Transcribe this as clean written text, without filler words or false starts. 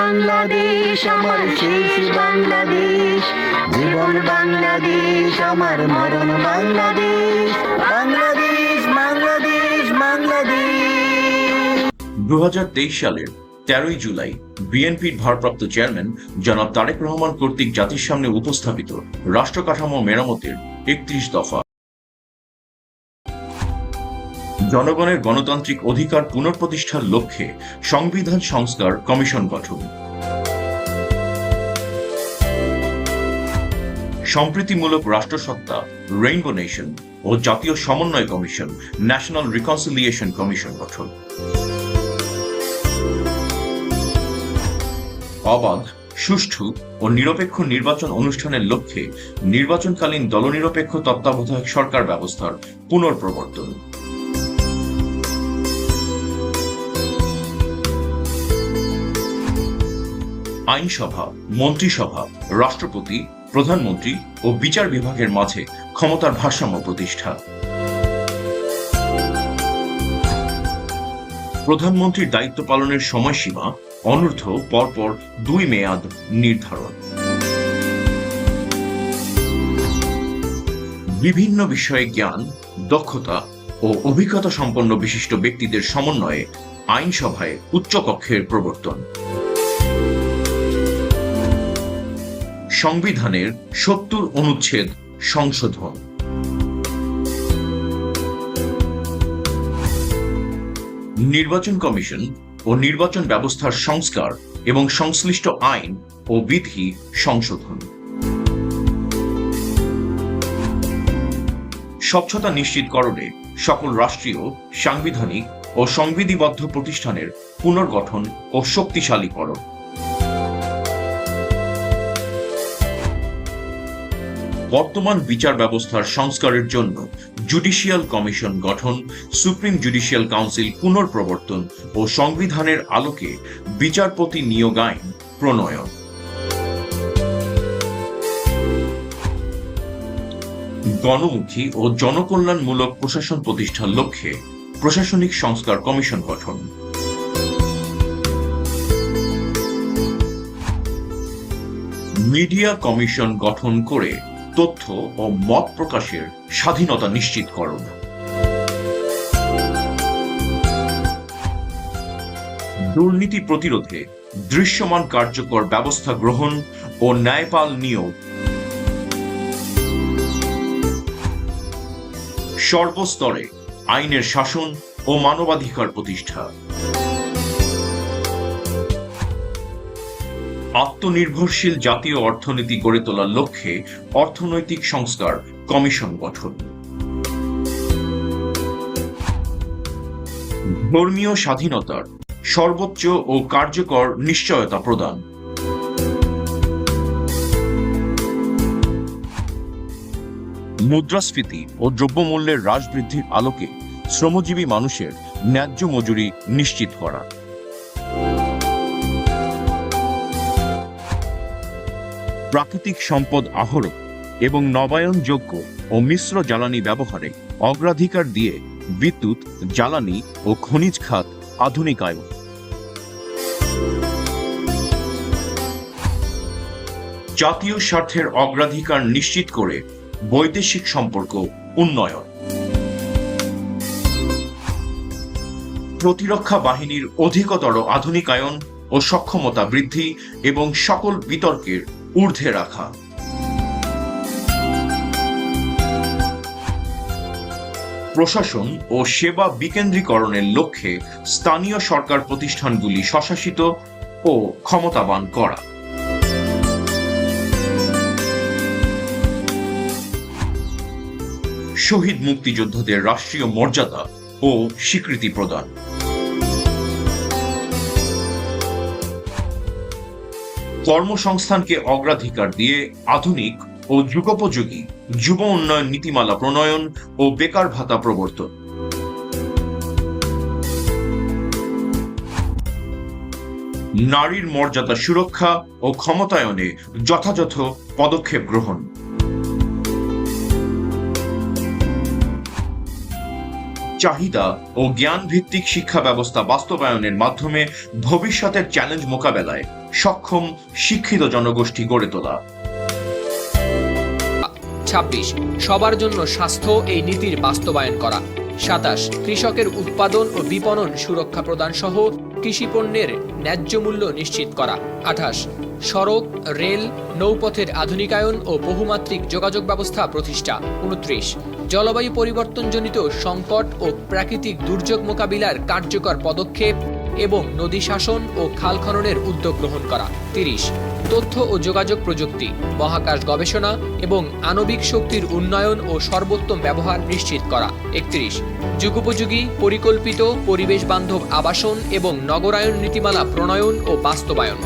বাংলাদেশ আমার শেষ বাংলাদেশ, জীবন বাংলাদেশ আমার মরণ বাংলাদেশ, বাংলাদেশ বাংলাদেশ বাংলাদেশ। 2023 সালের 13 জুলাই বিএনপির ভারপ্রাপ্ত চেয়ারম্যান জনাব তারেক রহমান কর্তৃক জাতির সামনে উপস্থাপিত রাষ্ট্র কাঠামো মেরামতের 31 দফা জনগণের গণতান্ত্রিক অধিকার পুনঃপ্রতিষ্ঠার লক্ষ্যে সংবিধান সংস্কার কমিশন গঠন, সম্প্রীতিমূলক রাষ্ট্রসত্তা রেইনবো নেশন ও জাতীয় সমন্বয় কমিশন ন্যাশনাল রিকনসিলিয়েশন কমিশন গঠন, অবাধ, সুষ্ঠু ও নিরপেক্ষ নির্বাচন অনুষ্ঠানের লক্ষ্যে নির্বাচনকালীন দলনিরপেক্ষ তত্ত্বাবধায়ক সরকার ব্যবস্থার পুনঃপ্রবর্তন, আইনসভা, মন্ত্রিসভা, রাষ্ট্রপতি, প্রধানমন্ত্রী ও বিচার বিভাগের মাঝে ক্ষমতার ভারসাম্য প্রতিষ্ঠা, প্রধানমন্ত্রীর দায়িত্ব পালনের সময়সীমা অনূর্ধ্ব পরপর 2 মেয়াদ নির্ধারণ, বিভিন্ন বিষয়ে জ্ঞান, দক্ষতা ও অভিজ্ঞতা সম্পন্ন বিশিষ্ট ব্যক্তিদের সমন্বয়ে আইনসভায় উচ্চকক্ষের প্রবর্তন, সংবিধানের 70 অনুচ্ছেদ সংশোধন, নির্বাচন কমিশন ও নির্বাচন ব্যবস্থার সংস্কার এবং সংশ্লিষ্ট আইন ও বিধি সংশোধন, স্বচ্ছতা নিশ্চিতকরণে সকল রাষ্ট্রীয়, সাংবিধানিক ও সংবিধিবদ্ধ প্রতিষ্ঠানের পুনর্গঠন ও শক্তিশালীকরণ, বর্তমান বিচার ব্যবস্থার সংস্কারের জন্য জুডিশিয়াল কমিশন গঠন, সুপ্রিম জুডিশিয়াল কাউন্সিল পুনর্প্রবর্তন ও সংবিধানের আলোকে বিচারপতি নিয়োগ আইন প্রণয়ন, গণমুখী ও জনকল্যাণমূলক প্রশাসন প্রতিষ্ঠার লক্ষ্যে প্রশাসনিক সংস্কার কমিশন গঠন, মিডিয়া কমিশন গঠন করে তথ্য ও মত প্রকাশের স্বাধীনতা নিশ্চিতকরণ, দুর্নীতি প্রতিরোধে দৃশ্যমান কার্যকর ব্যবস্থা গ্রহণ ও ন্যায়পাল নিয়োগ, সর্বস্তরে আইনের শাসন ও মানবাধিকার প্রতিষ্ঠা, আত্মনির্ভরশীল জাতীয় অর্থনীতি গড়ে তোলার লক্ষ্যে অর্থনৈতিক সংস্কার কমিশন গঠন, ধর্মীয় স্বাধীনতার সর্বোচ্চ ও কার্যকর নিশ্চয়তা প্রদান, মুদ্রাস্ফীতি ও দ্রব্যমূল্যের হ্রাস বৃদ্ধির আলোকে শ্রমজীবী মানুষের ন্যায্য মজুরি নিশ্চিত করা, প্রাকৃতিক সম্পদ আহরণ এবং নবায়নযোগ্য ও মিশ্র জ্বালানি ব্যবহারে অগ্রাধিকার দিয়ে বিদ্যুৎ, জ্বালানি ও খনিজ খাত আধুনিকায়ন, জাতীয় স্বার্থের অগ্রাধিকার নিশ্চিত করে বৈদেশিক সম্পর্ক উন্নয়ন, প্রতিরক্ষা বাহিনীর অধিকতর আধুনিকায়ন ও সক্ষমতা বৃদ্ধি এবং সকল বিতর্কের ঊর্ধ্বে রাখা, প্রশাসন ও সেবা বিকেন্দ্রীকরণের লক্ষ্যে স্থানীয় সরকার প্রতিষ্ঠানগুলি স্বশাসিত ও ক্ষমতাবান করা, শহীদ মুক্তিযোদ্ধাদের রাষ্ট্রীয় মর্যাদা ও স্বীকৃতি প্রদান, কর্মসংস্থানকে অগ্রাধিকার দিয়ে আধুনিক ও যুগোপযোগী যুব উন্নয়ন নীতিমালা প্রণয়ন ও বেকার ভাতা প্রবর্তন, নারীর মর্যাদা সুরক্ষা ও ক্ষমতায়নে যথাযথ পদক্ষেপ গ্রহণ, চাহিদা ও জ্ঞান ভিত্তিক শিক্ষা ব্যবস্থা বাস্তবায়নের মাধ্যমে ভবিষ্যতের চ্যালেঞ্জ মোকাবেলায় সক্ষম শিক্ষিত জনগোষ্ঠী গড়ে তোলা। ২৬ সবার জন্য স্বাস্থ্য এই নীতির বাস্তবায়ন করা। ২৭ কৃষকের উৎপাদন ও বিপণন সুরক্ষা প্রদান সহ কৃষি পণ্যের ন্যায্য মূল্য নিশ্চিত করা। ২৮ সড়ক, রেল, নৌপথের আধুনিকায়ন ও বহুমাত্রিক যোগাযোগ ব্যবস্থা প্রতিষ্ঠা। ২৯ জলবায়ু পরিবর্তনজনিত সংকট ও প্রাকৃতিক দুর্যোগ মোকাবিলার কার্যকর পদক্ষেপ এবং নদী শাসন ও খাল খননের উদ্যোগ গ্রহণ করা। ৩০ তথ্য ও যোগাযোগ প্রযুক্তি, মহাকাশ গবেষণা এবং আণবিক শক্তির উন্নয়ন ও সর্বোত্তম ব্যবহার নিশ্চিত করা। ৩১ যুগোপযোগী, পরিকল্পিত, পরিবেশ বান্ধব আবাসন এবং নগরায়ন নীতিমালা প্রণয়ন ও বাস্তবায়ন।